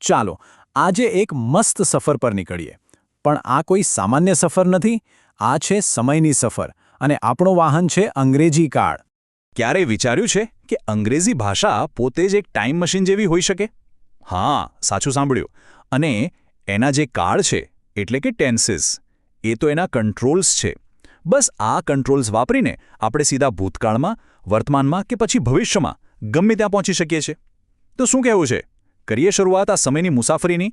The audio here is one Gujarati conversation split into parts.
ચાલો આજે એક મસ્ત સફર પર નીકળીએ પણ આ કોઈ સામાન્ય સફર નથી આ છે સમયની સફર અને આપણો વાહન છે અંગ્રેજી કાળ ક્યારેય વિચાર્યું છે કે અંગ્રેજી ભાષા પોતે જ એક ટાઈમ મશીન જેવી હોઈ શકે? હા, સાચું સાંભળ્યું. અને એના જે કાળ છે એટલે કે ટેન્સીસ એ તો એના કંટ્રોલ્સ છે. બસ આ કંટ્રોલ્સ વાપરીને આપણે સીધા ભૂતકાળમાં, વર્તમાનમાં કે પછી ભવિષ્યમાં ગમે ત્યાં પહોંચી શકીએ છીએ. તો શું કહેવું છે? કરીએ શરૂઆત આ સમયની મુસાફરીની?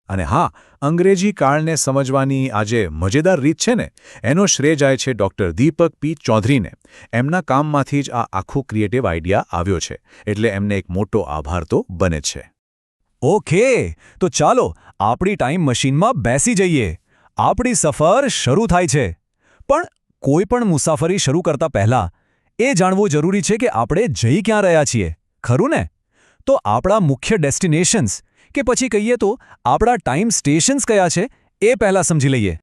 અને હા, અંગ્રેજી કાળને સમજવાની આજે મજેદાર રીત છે ને, એનો શ્રેય જાય છે ડૉક્ટર દીપક પી ચૌધરીને. એમના કામમાંથી જ આ આખું ક્રિએટિવ આઈડિયા આવ્યો છે, એટલે એમને એક મોટો આભાર તો બને છે. ઓકે, તો ચાલો આપણી ટાઈમ મશીનમાં બેસી જઈએ. આપણી સફર શરૂ થાય છે. પણ કોઈ પણ મુસાફરી શરૂ કરતા પહેલા એ જાણવું જરૂરી છે કે આપણે જઈ ક્યાં રહ્યા છીએ, ખરું ને? તો આપણા મુખ્ય ડેસ્ટિનેશન્સ કે પછી કહીએ તો આપણા ટાઈમ સ્ટેશન્સ કયા છે એ પહેલાં સમજી લઈએ.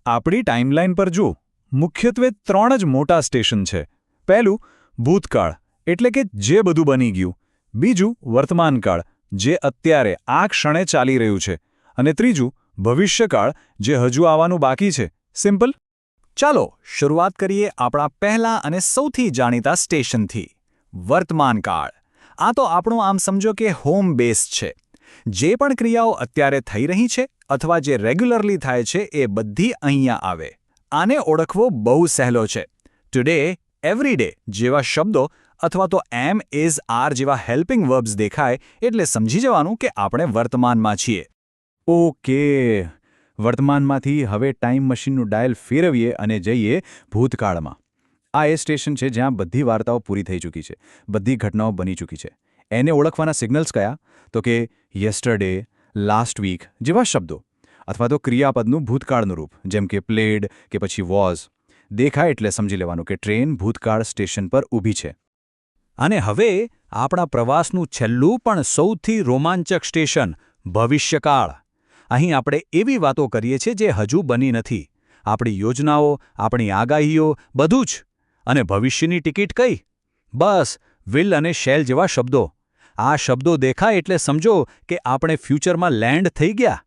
આપણી ટાઈમલાઈન પર જુઓ, મુખ્યત્વે 3 જ મોટા સ્ટેશન છે. પહેલું ભૂતકાળ, એટલે કે જે બધું બની ગયું. બીજું વર્તમાનકાળ, જે અત્યારે આ ક્ષણે ચાલી રહ્યું છે. અને ત્રીજું ભવિષ્યકાળ, જે હજુ આવવાનું બાકી છે. સિમ્પલ. ચાલો શરૂઆત કરીએ આપણા પહેલા અને સૌથી જાણીતા સ્ટેશનથી વર્તમાનકાળ. આ તો આપણું આમ સમજો કે હોમ બેઝ છે. જે પણ ક્રિયાઓ અત્યારે થઈ રહી છે અથવા જે રેગ્યુલરલી થાય છે એ બધી અહીંયા આવે. આને ઓળખવો બહુ સહેલો છે. ટુડે, એવરીડે જેવા શબ્દો અથવા તો એમ, ઇઝ, આર જેવા હેલ્પિંગ વર્બ્સ દેખાય એટલે સમજી જવાનું કે આપણે વર્તમાનમાં છીએ. ઓકે, વર્તમાનમાંથી હવે ટાઈમ મશીનનું ડાયલ ફેરવીએ અને જઈએ ભૂતકાળમાં. આ એ સ્ટેશન છે જ્યાં બધી વાર્તાઓ પૂરી થઈ ચૂકી છે, બધી ઘટનાઓ બની ચૂકી છે. એને ઓળખવાના સિગ્નલ્સ કયા? તો કે યસ્ટરડે, લાસ્ટ વીક જેવા શબ્દો, અથવા તો ક્રિયાપદનું ભૂતકાળનું રૂપ, જેમ કે પ્લેડ કે પછી વોઝ. દેખાય એટલે સમજી લેવાનું કે ટ્રેન ભૂતકાળ સ્ટેશન પર ઊભી છે. અને હવે આપણા પ્રવાસનું છેલ્લું પણ સૌથી રોમાંચક સ્ટેશન ભવિષ્યકાળ. અહીં આપણે એવી વાતો કરીએ છીએ જે હજુ બની નથી. આપણી યોજનાઓ, આપણી આગાહીઓ, બધું જ. અને ભવિષ્યની ટિકિટ કઈ? બસ વિલ અને શેલ જેવા શબ્દો. આ શબ્દો દેખાય એટલે સમજો કે આપણે ફ્યુચરમાં લેન્ડ થઈ ગયા.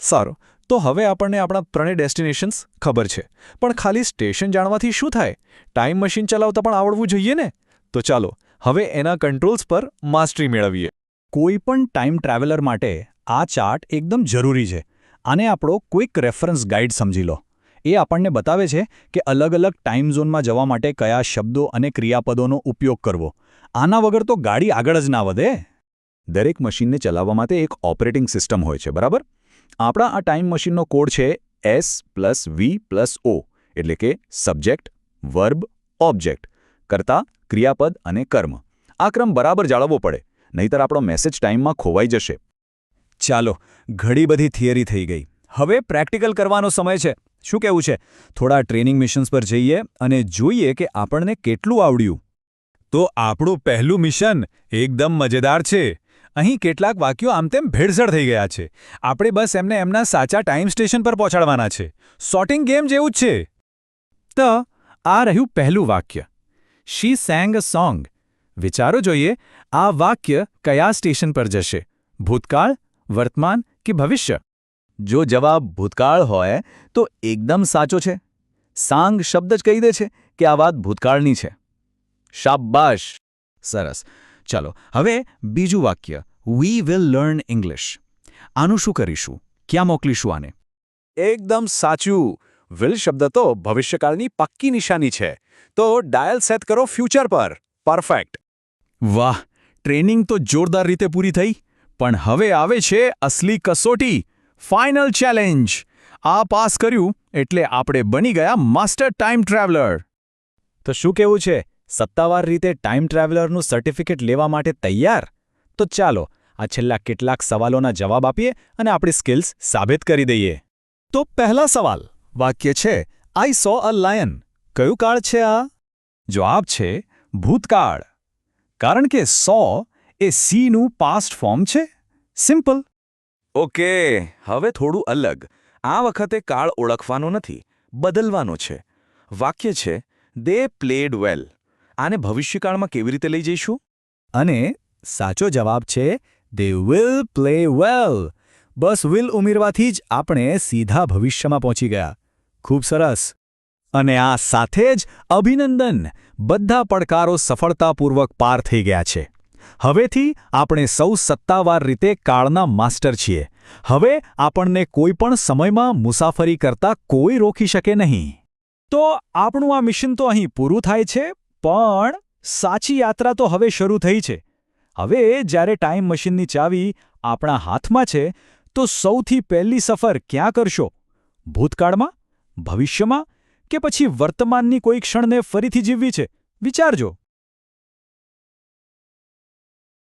સારું, તો હવે આપણને આપણા 3 ડેસ્ટિનેશન્સ ખબર છે. પણ ખાલી સ્ટેશન જાણવાથી શું થાય? ટાઈમ મશીન ચલાવતા પણ આવડવું જોઈએ ને? તો ચાલો હવે એના કંટ્રોલ્સ પર માસ્ટરી મેળવીએ. કોઈ પણ ટાઈમ ટ્રાવેલર માટે આ ચાર્ટ એકદમ જરૂરી છે. આને આપણો ક્વિક રેફરન્સ ગાઈડ સમજી લો. એ આપણને બતાવે છે કે અલગ અલગ ટાઈમ ઝોનમાં જવા માટે કયા શબ્દો અને ક્રિયાપદોનો ઉપયોગ કરવો. આના વગર તો ગાડી આગળ જ ના વધે. દરેક મશીનને ચલાવવા માટે એક ઓપરેટિંગ સિસ્ટમ હોય છે, બરાબર? આપણા આ ટાઈમ મશીનનો કોડ છે S+V+O, એટલે કે સબ્જેક્ટ, વર્બ, ઓબ્જેક્ટ, કર્તા, ક્રિયાપદ અને કર્મ. આ ક્રમ બરાબર જાળવવો પડે, નહીંતર આપણો મેસેજ ટાઈમમાં ખોવાઈ જશે. ચાલો, ઘણી બધી થિયરી થઈ ગઈ. હવે પ્રેક્ટિકલ કરવાનો સમય છે. શું કહેવું છે? થોડા ટ્રેનિંગ મિશન્સ પર જઈએ અને જોઈએ કે આપણને કેટલું આવડ્યું. તો આપણું પહેલું મિશન એકદમ મજેદાર છે. અહીં કેટલાક વાક્યો આમ તેમ ભેળસળ થઈ ગયા છે. આપણે બસ એમને એમના સાચા ટાઈમ સ્ટેશન પર પહોંચાડવાના છે. સોર્ટિંગ ગેમ જેવું જ છે. તો આ રહ્યું પહેલું વાક્ય. શી સેંગ અ સોંગ. વિચારો જોઈએ, આ વાક્ય કયા સ્ટેશન પર જશે? ભૂતકાળ, વર્તમાન કે ભવિષ્ય? જો જવાબ ભૂતકાળ હોય તો એકદમ સાચો છે. સાંગ શબ્દ જ કહી દે છે કે આ વાત ભૂતકાળની છે. શાબાશ! સરસ. ચાલો હવે બીજું વાક્ય. We will learn English. આનું શું કરીશું? ક્યાં મોકલીશું આને? એકદમ સાચું. વિલ શબ્દ તો ભવિષ્યકાળની પક્કી નિશાની છે. તો ડાયલ સેટ કરો ફ્યુચર પર. પરફેક્ટ. વાહ, ટ્રેનિંગ તો જોરદાર રીતે પૂરી થઈ. પણ હવે આવે છે અસલી કસોટી, ફાઇનલ ચેલેન્જ. આ પાસ કર્યું એટલે આપણે બની ગયા માસ્ટર ટાઈમ ટ્રાવેલર. તો શું કહેવું છે? સત્તાવાર રીતે ટાઈમ ટ્રાવેલરનું સર્ટિફિકેટ લેવા માટે તૈયાર? તો ચાલો આ છેલ્લા કેટલાક સવાલોના જવાબ આપીએ અને આપણી સ્કિલ્સ સાબિત કરી દઈએ. તો પહેલા સવાલ. વાક્ય છે આઈ સો અ લાયન. કયું કાળ છે આ? જવાબ છે ભૂતકાળ. કારણ કે સો એ સીનું પાસ્ટ ફોર્મ છે. સિમ્પલ. ઓકે, હવે થોડું અલગ. આ વખતે કાળ ઓળખવાનો નથી, બદલવાનો છે. વાક્ય છે દે પ્લેડ વેલ. આને ભવિષ્યકાળમાં કેવી રીતે લઈ જઈશું? અને સાચો જવાબ છે they will play well. Bus will ઉમેરવાથી જ આપણે સીધા ભવિષ્યમાં પહોંચી ગયા. ખૂબ સરસ. અને આ સાથે જ અભિનંદન, બધા પડકારો સફળતાપૂર્વક પાર થઈ ગયા છે. હવેથી આપણે સૌ સત્તાવાર રીતે કાળના માસ્ટર છીએ. હવે આપણને કોઈ પણ સમયમાં મુસાફરી કરતા કોઈ રોકી શકે નહીં. તો આપણું આ મિશન તો અહીં પૂરું થાય છે, પણ સાચી યાત્રા તો હવે શરૂ થઈ છે. હવે જ્યારે ટાઈમ મશીનની ચાવી આપણા હાથમાં છે, તો સૌથી પહેલી સફર ક્યાં કરશો? ભૂતકાળમાં, ભવિષ્યમાં, કે પછી વર્તમાનની કોઈ ક્ષણને ફરીથી જીવવી છે? વિચારજો.